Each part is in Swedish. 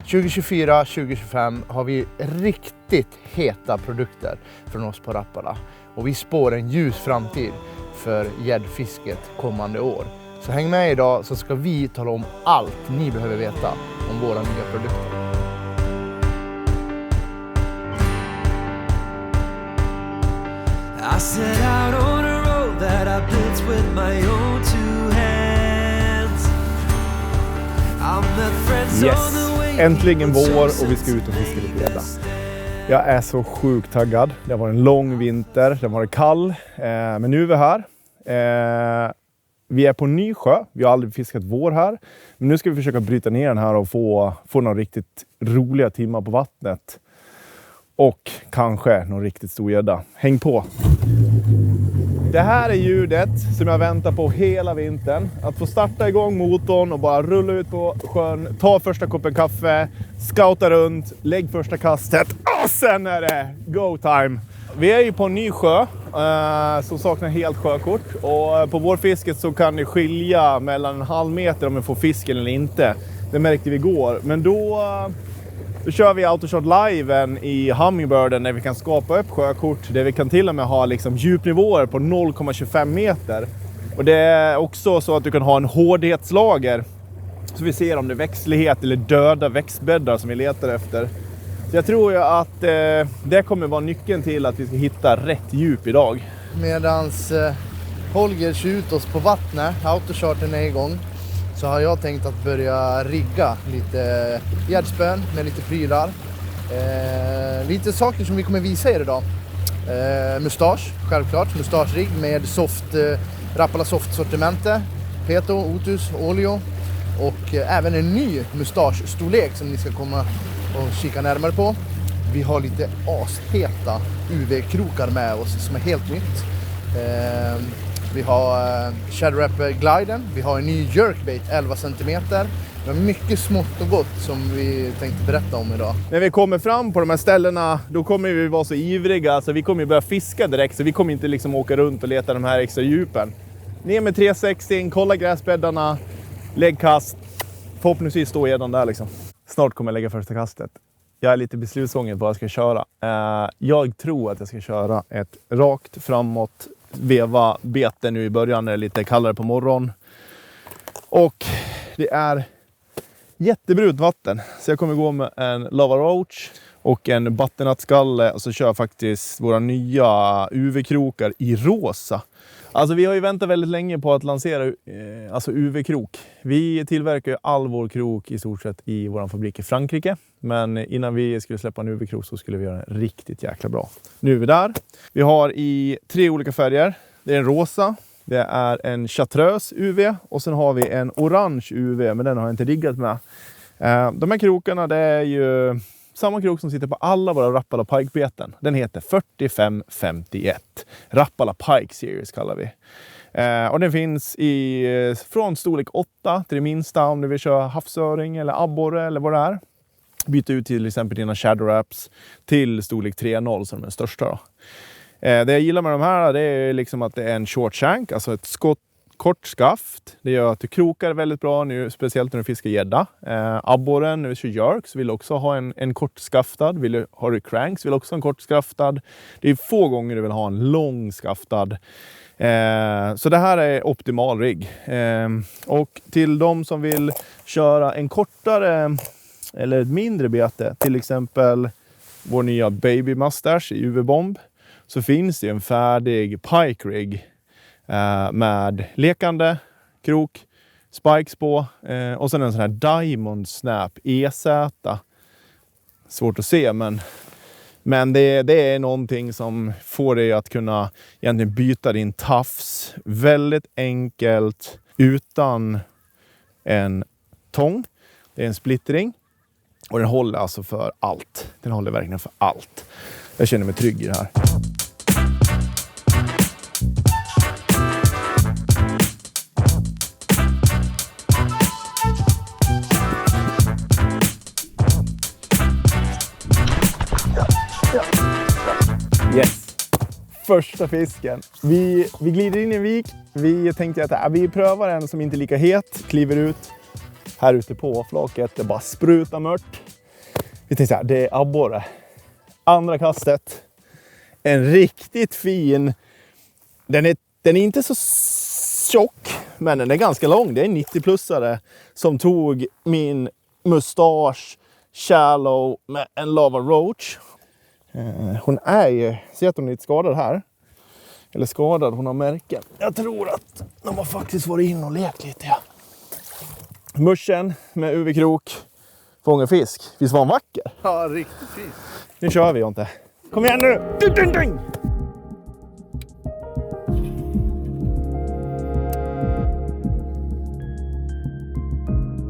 2024-2025 har vi riktigt heta produkter från oss på Rapala. Och vi spår en ljus framtid för gäddfisket kommande år. Så häng med idag så ska vi tala om allt ni behöver veta om våra nya produkter. I set out on a road that I built with my own two hands. I met friends on the way. Äntligen vår och vi ska ut och fiska lite gädda. Jag är så sjukt taggad. Det har varit en lång vinter, det har varit kall. Men nu är vi här. Vi är på ny sjö. Vi har aldrig fiskat vår här. Men nu ska vi försöka bryta ner den här och få några riktigt roliga timmar på vattnet. Och kanske någon riktigt stor gädda. Häng på! Det här är ljudet som jag väntar på hela vintern. Att få starta igång motorn och bara rulla ut på sjön. Ta första koppen kaffe. Scouta runt. Lägg första kastet. Och sen är det go time! Vi är ju på en ny sjö som saknar helt sjökort. Och på vårfisket så kan det skilja mellan en halv meter om vi får fisken eller inte. Det märkte vi igår. Men då kör vi Autoshot Liven i Hummingbirden där vi kan skapa upp sjökort. Där vi kan till och med ha liksom djupnivåer på 0,25 meter. Och det är också så att du kan ha en hårdhetslager. Så vi ser om det är växtlighet eller döda växtbäddar som vi letar efter. Så jag tror ju att det kommer vara nyckeln till att vi ska hitta rätt djup idag. Medans Holger kör ut oss på vattnet, autocharten är igång, så har jag tänkt att börja rigga lite gäddspön med lite prylar. Lite saker som vi kommer visa er idag. Mustasch, självklart. Mustaschrigg med Rapala soft-sortimentet. Peto, Otus, Olio. Och även en ny mustaschstorlek som ni ska komma och kika närmare på. Vi har lite asheta UV-krokar med oss som är helt nytt. Vi har Shadow Wrap Gliden. Vi har en ny jerkbait 11 cm. Vi har mycket smått och gott som vi tänkte berätta om idag. När vi kommer fram på de här ställena, då kommer vi vara så ivriga. Alltså vi kommer börja fiska direkt, så vi kommer inte liksom åka runt och leta de här extra djupen. Ner med 360, kolla gräsbäddarna, lägg kast. Förhoppningsvis står gäddan där liksom. Snart kommer jag lägga första kastet. Jag är lite beslutsångest på vad jag ska köra. Jag tror att jag ska köra ett rakt framåt veva bete nu i början när det är lite kallare på morgon. Och det är jättebrunt vatten. Så jag kommer gå med en Lava Roach och en butternut-skalle. Och så kör jag faktiskt våra nya UV-krokar i rosa. Alltså vi har ju väntat väldigt länge på att lansera UV-krok. Vi tillverkar ju all vår krok i stort sett i vår fabrik i Frankrike. Men innan vi skulle släppa en UV-krok så skulle vi göra den riktigt jäkla bra. Nu är vi där. Vi har i 3 olika färger. Det är en rosa, det är en chartreuse UV och sen har vi en orange UV. Men den har jag inte riggat med. De här krokarna, det är ju samma krok som sitter på alla våra Rapala Pike-beten. Den heter 4551. Rapala Pike Series kallar vi. Och den finns från storlek 8 till det minsta om du vill köra havsöring eller abborre eller vad det är. Byta ut till exempel dina Shadow Wraps till storlek 3.0 som är den största då. Det jag gillar med de här det är liksom att det är en short shank, alltså ett kort skaft. Det gör att du krokar väldigt bra nu, speciellt när du fiskar gädda. Abborren, när du kör jerks, vill också ha en kort skaftad. Har du cranks, vill också ha en kort skaftad. Det är få gånger du vill ha en lång skaftad. Så det här är optimal rigg. Och till de som vill köra en kortare eller ett mindre bete, till exempel vår nya Baby Mustache i UV-bomb, så finns det en färdig pike rig med lekande krok, spikes på och sen en sån här Diamond Snap EZ. Svårt att se, men det är någonting som får dig att kunna egentligen byta din tafs väldigt enkelt utan en tång. Det är en splittring och den håller alltså för allt. Den håller verkligen för allt. Jag känner mig trygg i det här. Yes. Första fisken. Vi glider in i en vik. Vi tänkte att vi prövar en som inte är lika het. Kliver ut. Här ute på flaket. Det bara sprutar mört. Vi tänkte så här, det är abborre. Andra kastet. En riktigt fin. Den är inte så tjock, men den är ganska lång. Det är en 90-plussare som tog min mustasch shallow med en lava roach. Hon är ju, ser att hon är lite skadad här. Eller skadad, hon har märken. Jag tror att de har faktiskt varit in och lekt lite. Ja. Muschen med UV-krok. Fångar fisk. Visst var han vacker? Ja, riktigt fint. Nu kör vi inte. Kom igen nu! Ding, ding, ding!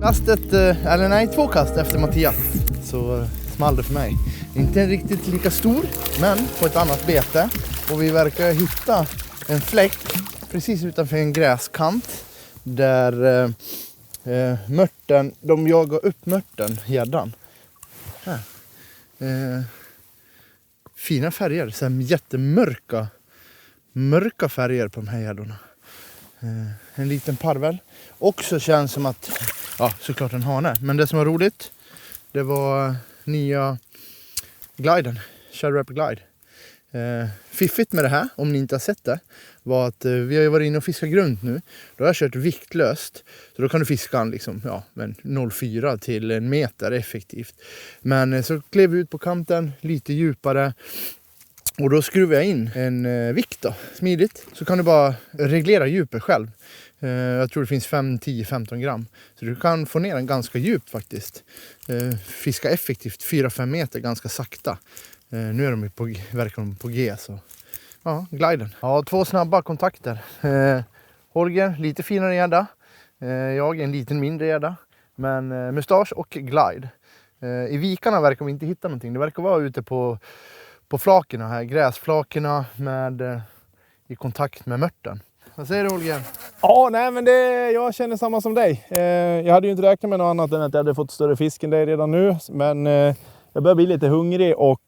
Kastet, eller nej, 2 kast efter Mattias så small det för mig. Inte riktigt lika stor, men på ett annat bete. Och vi verkar hitta en fläck precis utanför en gräskant där mörten, de jagar upp mörten, gäddan. Här. Fina färger, så här jättemörka färger på de här gäddorna. En liten parvel. Också känns som att, ja, såklart en hane. Men det som var roligt, det var nya gliden, Shad Rapper Glide. Fiffigt med det här, om ni inte har sett det, var att vi har ju varit inne och fiskat grunt nu. Då har jag kört viktlöst. Så då kan du fiska liksom, ja, 0,4 till 1 meter effektivt. Men så klev vi ut på kanten lite djupare. Och då skruvar jag in en vikt då, smidigt. Så kan du bara reglera djupet själv. Jag tror det finns 5, 10, 15 gram. Så du kan få ner den ganska djupt faktiskt. Fiska effektivt 4-5 meter ganska sakta. Nu är de verkar de på G, så ja, gliden. Ja, 2 snabba kontakter. Holger, lite finare gädda. Jag en liten mindre gädda. Men mustasch och glide. I vikarna verkar vi inte hitta någonting. Det verkar vara ute på flakerna här, gräsflakerna med i kontakt med mörten. Vad säger du, Holger? Ja, nej, men jag känner samma som dig. Jag hade ju inte räknat med något annat än att jag hade fått större fisk än dig redan nu. Men jag börjar bli lite hungrig och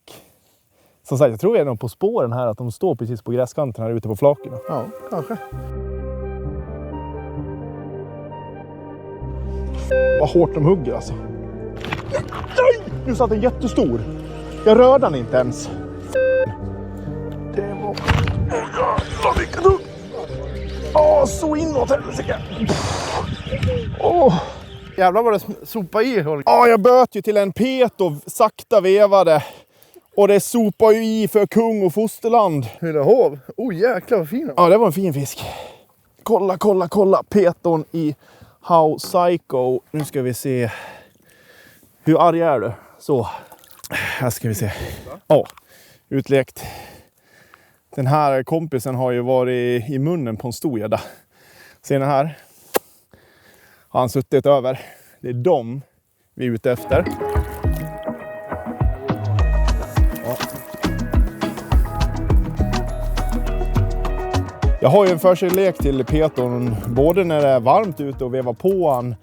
som sagt, jag tror jag är nog på spåren här att de står precis på gräskanten här ute på flakerna. Ja, kanske. Vad hårt de hugger alltså. Nej! Nu satt en jättestor. Jag rörde den inte ens. Det var... Åh, vilken hugg! Åh, så inåt helsike! Åh! Jävlar vad det sopade i, Holger. Ja, jag böt ju till en peto, sakta vevade. Och det sopar ju i för kung och fosterland. Hov. Oh, jäklar vad fin. Ja, det var en fin fisk. Kolla. Peton i How Psycho. Nu ska vi se. Hur arg är du? Så. Här ska vi se. Ja, utlekt. Den här kompisen har ju varit i munnen på en stor gädda. Ser ni här? Har han suttit över. Det är dem vi är ute efter. Ja. Jag har ju en förkärlek till peton både när det är varmt ute och vevar på han.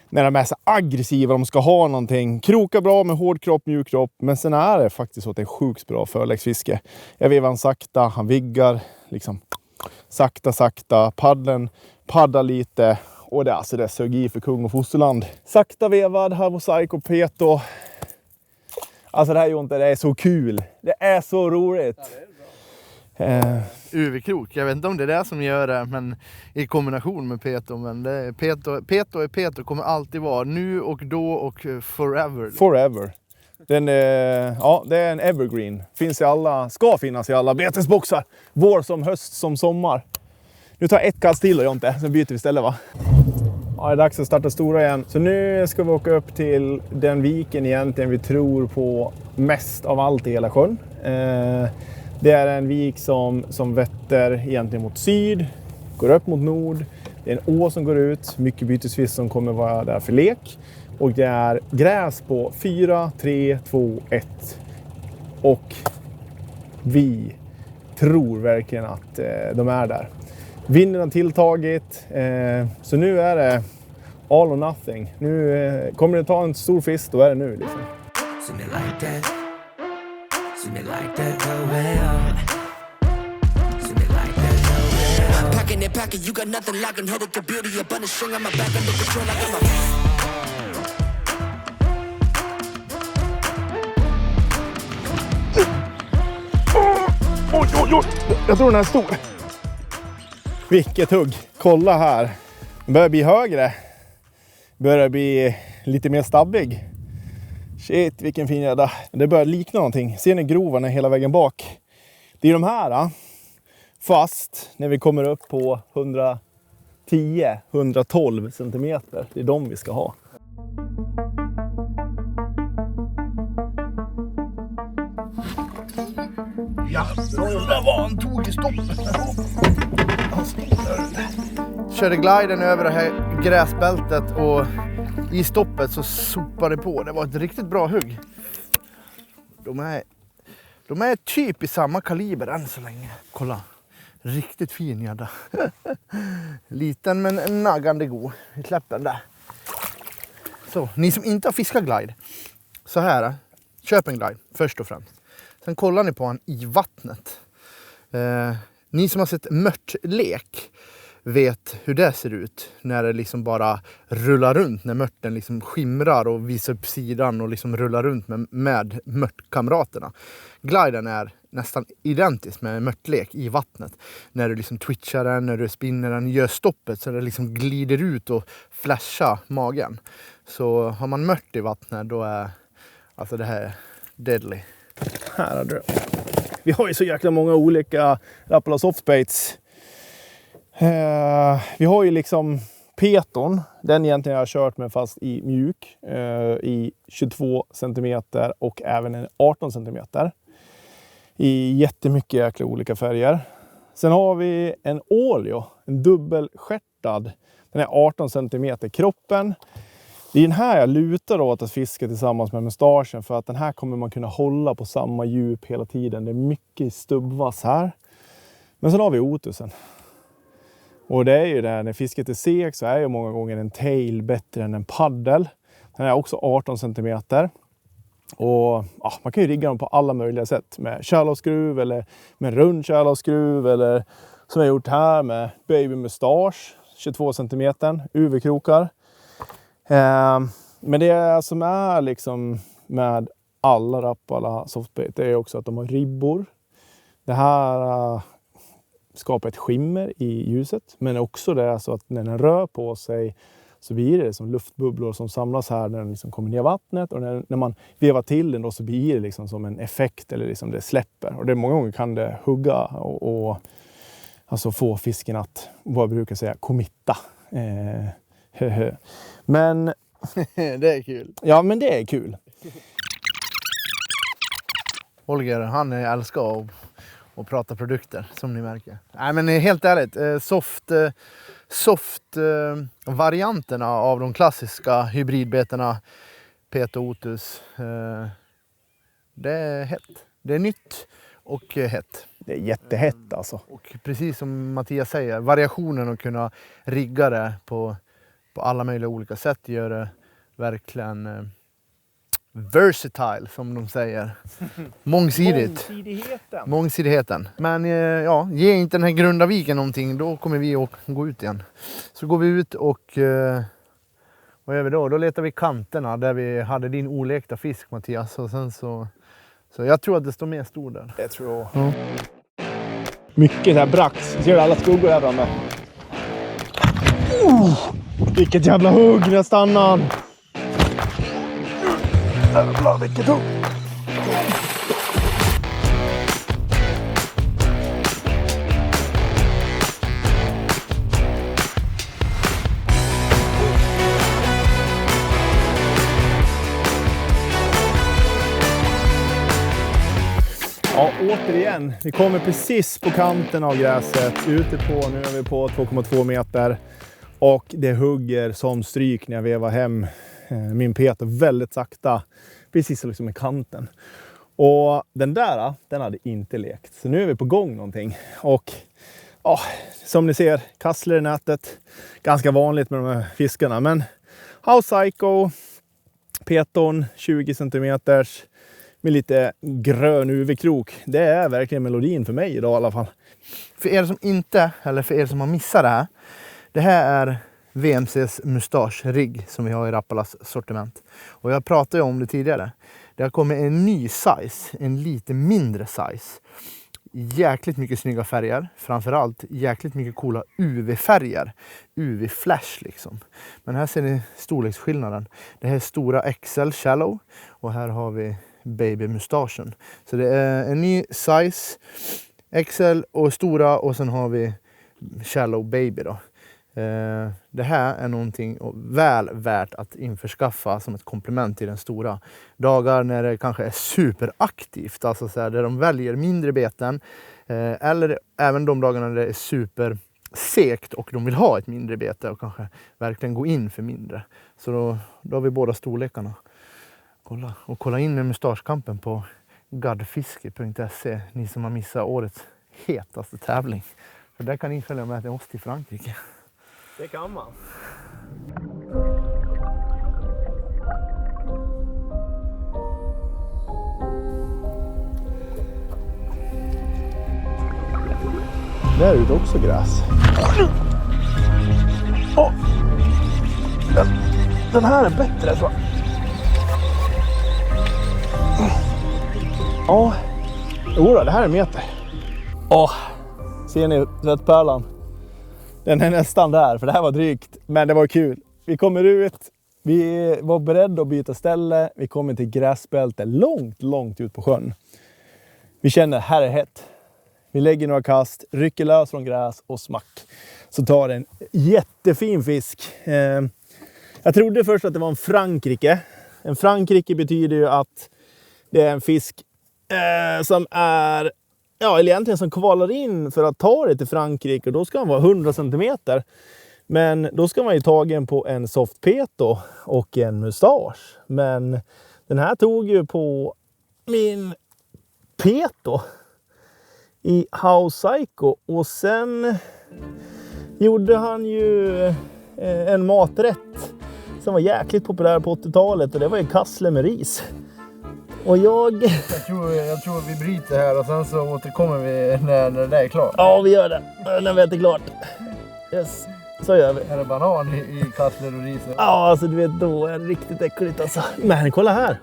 När de är så aggressiva, de ska ha någonting. Krokar bra med hård kropp, mjuk kropp. Men sen är det faktiskt så att det är sjukt bra förläggsfiske. Jag vevar han sakta, han viggar liksom sakta. Paddeln paddar lite. Och det är alltså det sög i för kung och fosterland. Sakta vevad, How Psycho peto. Alltså det här Jonte, det är så kul. Det är så roligt. Ja, det är bra. UV-krok, jag vet inte om det är det som gör det, men i kombination med peto. Men det är peto kommer alltid vara nu och då och forever. Forever. Den ja, det är en evergreen. Finns i alla, ska finnas i alla betesboxar. Vår som höst som sommar. Nu tar jag ett kast till och Jonte, sen byter vi istället va? Ja, det är dags att starta stora igen. Så nu ska vi åka upp till den viken egentligen vi tror på mest av allt i hela sjön. Det är en vik som vetter egentligen mot syd, går upp mot nord. Det är en å som går ut, mycket bytesfisk som kommer vara där för lek. Och det är gräs på 4, 3, 2, 1. Och vi tror verkligen att de är där. Vinden har tilltagit, så nu är det all or nothing. Nu kommer det ta en stor fisk, då är det nu liksom. Packing, you got nothing lacking. Headed to beauty, a bunch of string on my back. Under control, I got my... Oj! Jag tror den är stor. Vilket hugg. Kolla här. Den börjar bli högre. Börjar bli lite mer stabbig. Shit, vilken fin gädda. Det börjar likna någonting. Ser ni grovarna hela vägen bak? Det är de här. Fast när vi kommer upp på 110-112 centimeter. Det är de vi ska ha. Ja, där var han tog i stoppet. Körde gliden över det här gräsbältet och i stoppet så sopade det på. Det var ett riktigt bra hugg. De är typ i samma kaliber än så länge. Kolla, riktigt fin gädda. Liten men naggande god. Vi släpper den där. Så, ni som inte har fiskat glide. Så här, köp en glide först och främst. Sen kollar ni på han i vattnet. Ni som har sett mörtlek vet hur det ser ut när det liksom bara rullar runt, när mörten liksom skimrar och visar upp sidan och liksom rullar runt med mörtkamraterna. Gliden är nästan identisk med mörtlek i vattnet. När du liksom twitchar den, när du spinner den, gör stoppet så det liksom glider ut och flashar magen. Så har man mört i vattnet då är alltså det här deadly. Här har du. Vi har ju så jäkla många olika Rapala softbaits. Vi har ju liksom Peton. Den egentligen jag har kört med fast i mjuk. I 22 cm och även en 18 cm. I jättemycket jäkla olika färger. Sen har vi en Olio. En dubbelskärtad. Den är 18 cm. Kroppen. Det är den här jag lutar åt att fiska tillsammans med mustaschen. För att den här kommer man kunna hålla på samma djup hela tiden. Det är mycket stubbvass här. Men sen har vi Otusen. Och det är ju det, när fisket är seg så är ju många gånger en tail bättre än en paddel. Den är också 18 cm. Och ja, man kan ju rigga dem på alla möjliga sätt. Med shallow-skruv eller med rund shallow-skruv. Eller som jag gjort här med baby mustache. 22 cm, UV-krokar. Men det som är liksom med alla Rapala softbait, det är också att de har ribbor. Det här skapar ett skimmer i ljuset, men också det är så att när den rör på sig så blir det som luftbubblor som samlas här när den liksom kommer ner i vattnet, och när man vevar till den då så blir det liksom som en effekt, eller liksom det släpper. Och det många gånger kan det hugga och alltså få fisken att, vad jag brukar säga, committa. Men det är kul. Ja, men det är kul. Holger, han älskar att prata produkter, som ni märker. Nej, men helt ärligt, soft-varianterna av de klassiska hybridbetarna, Peto, Otus, det är hett. Det är nytt och hett. Det är jättehett alltså. Och precis som Mattias säger, variationen att kunna rigga det på alla möjliga olika sätt gör det verkligen versatile, som de säger. Mångsidigt. Mångsidigheten. Men ja, ge inte den här Grundaviken någonting, då kommer vi att gå ut igen. Så går vi ut och vad gör vi då? Då letar vi kanterna där vi hade din olekta fisk, Mattias. Och sen så jag tror att det står mer stor där. Jag tror. Ja. Mycket här brax. Ser du alla skuggor här framme? Vilket jävla hugg när jag stannar. Jävlar vilket hugg. Ja, återigen. Vi kommer precis på kanten av gräset. Ute på, nu är vi på 2,2 meter. Och det hugger som stryk när jag vevar hem min Peter väldigt sakta. Precis liksom i kanten. Och den där, den hade inte lekt. Så nu är vi på gång någonting. Och ja, som ni ser, kassler i nätet. Ganska vanligt med de här fiskarna. Men House Psycho, Peton, 20 cm. Med lite grön UV-krok. Det är verkligen melodin för mig idag i alla fall. För er som inte, eller för er som har missat det här. Det här är VMCs mustache-rigg som vi har i Rapalas sortiment. Och jag pratade ju om det tidigare. Det har kommit en ny size, en lite mindre size. jäkligt mycket snygga färger. Framförallt jäkligt mycket coola UV-färger. UV-flash liksom. Men här ser ni storleksskillnaden. Det här är stora XL Shallow. Och här har vi baby-mustaschen. Så det är en ny size. XL och stora och sen har vi Shallow Baby då. Det här är någonting väl värt att införskaffa som ett komplement till den stora. Dagar när det kanske är superaktivt, alltså så här, där de väljer mindre beten. Eller även de dagarna när det är supersekt och de vill ha ett mindre bete och kanske verkligen gå in för mindre. Så då har vi båda storlekarna. Kolla in med mustaschkampen på gadfiske.se, ni som har missat årets hetaste tävling. För där kan ni följa med till oss till Frankrike. Det kan man. Där är det också gräs. Den här är bättre tror jag. Ja, jodå, det här är meter. Ser ni svettpärlan? Den är nästan där, för det här var drygt. Men det var kul. Vi kommer ut. Vi var beredda att byta ställe. Vi kommer till gräsbälte långt ut på sjön. Vi känner, här är hett. Vi lägger några kast, rycker lös från gräs och smack. Så tar en jättefin fisk. Jag trodde först att det var en Frankrike. En Frankrike betyder ju att det är en fisk som är... Ja, eller egentligen som kvalar in för att ta det till Frankrike. Och då ska han vara 100 cm. Men då ska man ju tagen på en soft peto och en mustasch. Men den här tog ju på min peto i House Psycho. Och sen gjorde han ju en maträtt som var jäkligt populär på 80-talet. Och det var ju kassler med ris. Och jag tror vi bryter här och sen så återkommer vi när det där är klart. Ja, vi gör det. När vi äter klart. Yes, så gör vi. Är det banan i kassler och ris? Ja, alltså du vet, då är det riktigt äckligt alltså. Men kolla här.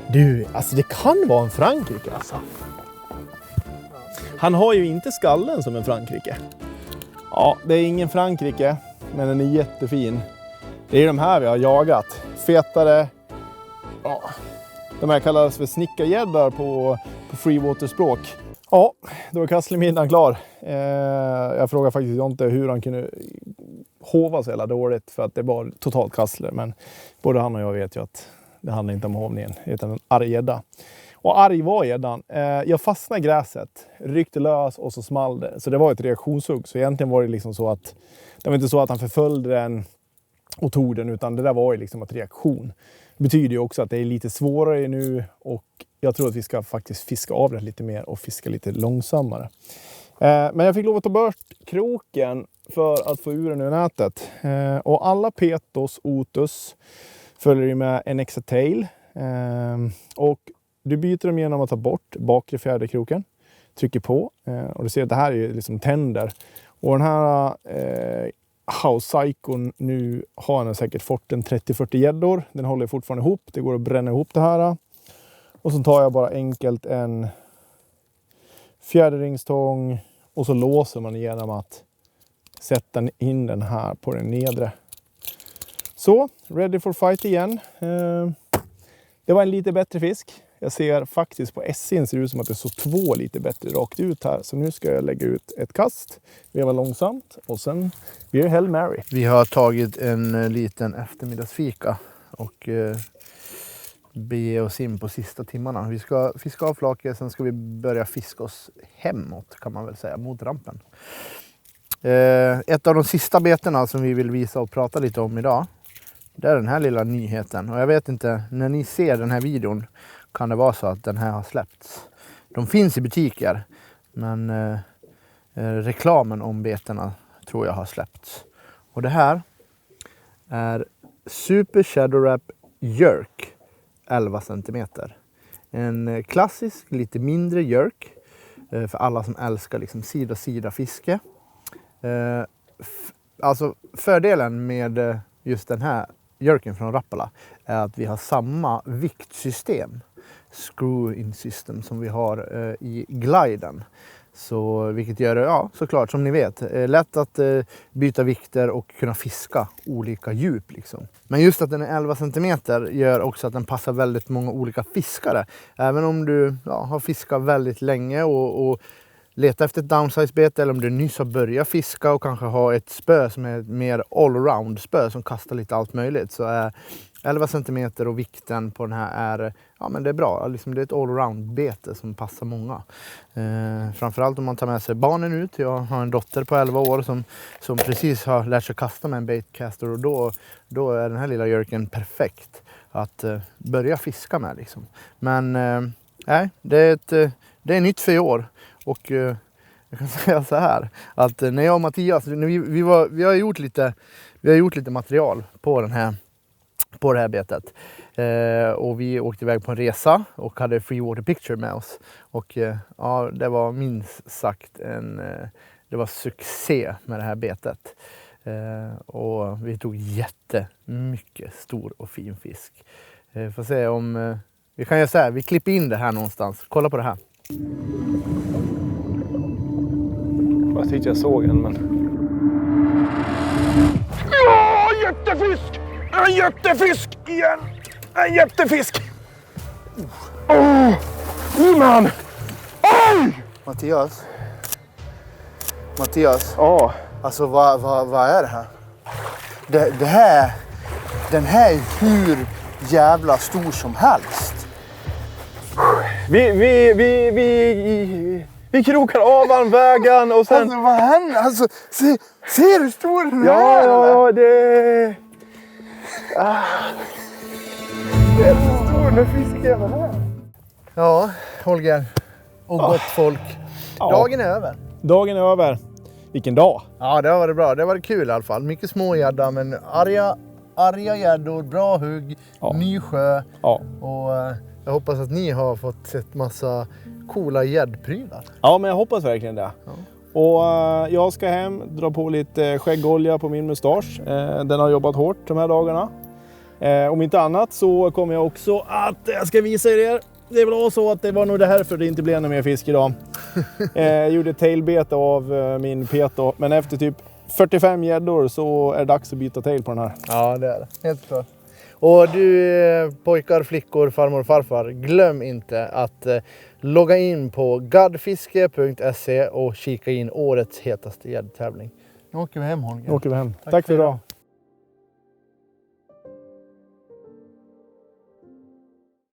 Du, alltså det kan vara en Frankrike alltså. Han har ju inte skallen som en Frankrike. Ja, det är ingen Frankrike, men den är jättefin. Det är de här vi har jagat. Fetare. Ja. De här kallas för snickargäddar på freewater-språk. Ja, då var kasslemiddagen klar. Jag frågade faktiskt inte hur han kunde hova så jävla dåligt för att det var totalt kassler. Men både han och jag vet ju att det handlar inte om hovningen utan en arg gädda. Och arg var gäddan. Jag fastnade i gräset, ryckte lös och så small det. Så det var ett reaktionshugg. Så egentligen var det liksom så att det var inte så att han förföljde den och tog den, utan det där var ju liksom ett reaktion. Det betyder ju också att det är lite svårare nu och jag tror att vi ska faktiskt fiska av det lite mer och fiska lite långsammare. Men jag fick lov att ta bort kroken för att få ur den ur nätet. Och alla petos, otus följer ju med en extra tail. Och du byter dem genom att ta bort bakre fjäderkroken. Trycker på och du ser att det här är ju liksom tänder. Och den här House Psycho nu har den säkert fått en 30-40 gäddor. Den håller fortfarande ihop. Det går att bränna ihop det här. Och så tar jag bara enkelt en fjäderringstång och så låser man genom att sätta in den här på den nedre. Så, ready for fight igen. Det var en lite bättre fisk. Jag ser faktiskt på SC:n ser det ut som att det står 2 lite bättre rakt ut här. Så nu ska jag lägga ut ett kast. Veva långsamt och sen blir det Hail Mary. Vi har tagit en liten eftermiddagsfika och bege oss in på sista timmarna. Vi ska fiska av flaket, sen ska vi börja fiska oss hemåt kan man väl säga, mot rampen. Ett av de sista betena som vi vill visa och prata lite om idag, det är den här lilla nyheten. Och jag vet inte, när ni ser den här videon kan det vara så att den här har släppts. De finns i butiker, men reklamen om betena tror jag har släppts. Och det här är Super Shadow Wrap Jerk 11 cm. En klassisk, lite mindre jerk för alla som älskar liksom sida fiske. Alltså fördelen med just den här jerken från Rapala är att vi har samma viktsystem screw-in system som vi har i gliden. Så, vilket gör det, ja, såklart som ni vet, lätt att byta vikter och kunna fiska olika djup. Liksom. Men just att den är 11 cm gör också att den passar väldigt många olika fiskare. Även om du har fiskat väldigt länge och letar efter ett downsize-bete, eller om du nyss har börjat fiska och kanske har ett spö som är ett mer allround spö som kastar lite allt möjligt, så är 11 cm och vikten på den här är, ja, men det är bra. Liksom det är ett allround-bete som passar många. Framförallt om man tar med sig barnen ut. Jag har en dotter på 11 år som precis har lärt sig kasta med en baitcaster, och då är den här lilla jerken perfekt att börja fiska med. Liksom. Men det är nytt för i år, och jag kan säga så här att när jag och Mattias, vi har gjort lite material på det här betet. Och vi åkte iväg på en resa och hade free water picture med oss. Och ja, det var minst sagt det var succé med det här betet. Och vi tog jättemycket stor och fin fisk. Får se om vi kan göra så här, vi klipper in det här någonstans. Kolla på det här. Jag tyckte jag såg en, men... Ja, jättefisk! En jättefisk igen! En jättefisk! Man! Oj! Mattias? Ja. Alltså vad är det här? Den här är hur jävla stor som helst. Vi krokar av vägen och sen... Alltså vad händer? Alltså, ser du hur stor den är? Ja, det... Det är så stor när fisken är här. Ja, Holger och gott folk. Ja. Dagen är över. Dagen är över. Vilken dag. Ja, det har varit bra. Det har varit kul i alla fall. Mycket små gädda, men arga gäddor, bra hugg, ny sjö. Ja. Och jag hoppas att ni har fått sett massa coola gäddprylar. Ja, men jag hoppas verkligen det. Ja. Och jag ska hem, dra på lite skäggolja på min mustasch. Den har jobbat hårt de här dagarna. Om inte annat så kommer jag också att jag ska visa er. Det var så att det var nog det här för det inte blev någon mer fisk idag. Jag gjorde tailbete av min peto, men efter typ 45 gäddor så är det dags att byta tail på den här. Ja, det är det. Helt klart. Och du pojkar, flickor, farmor och farfar, glöm inte att logga in på gadfiske.se och kika in årets hetaste gäddtävling. Nu åker vi hem, Holger. Nu åker vi hem. Tack för idag.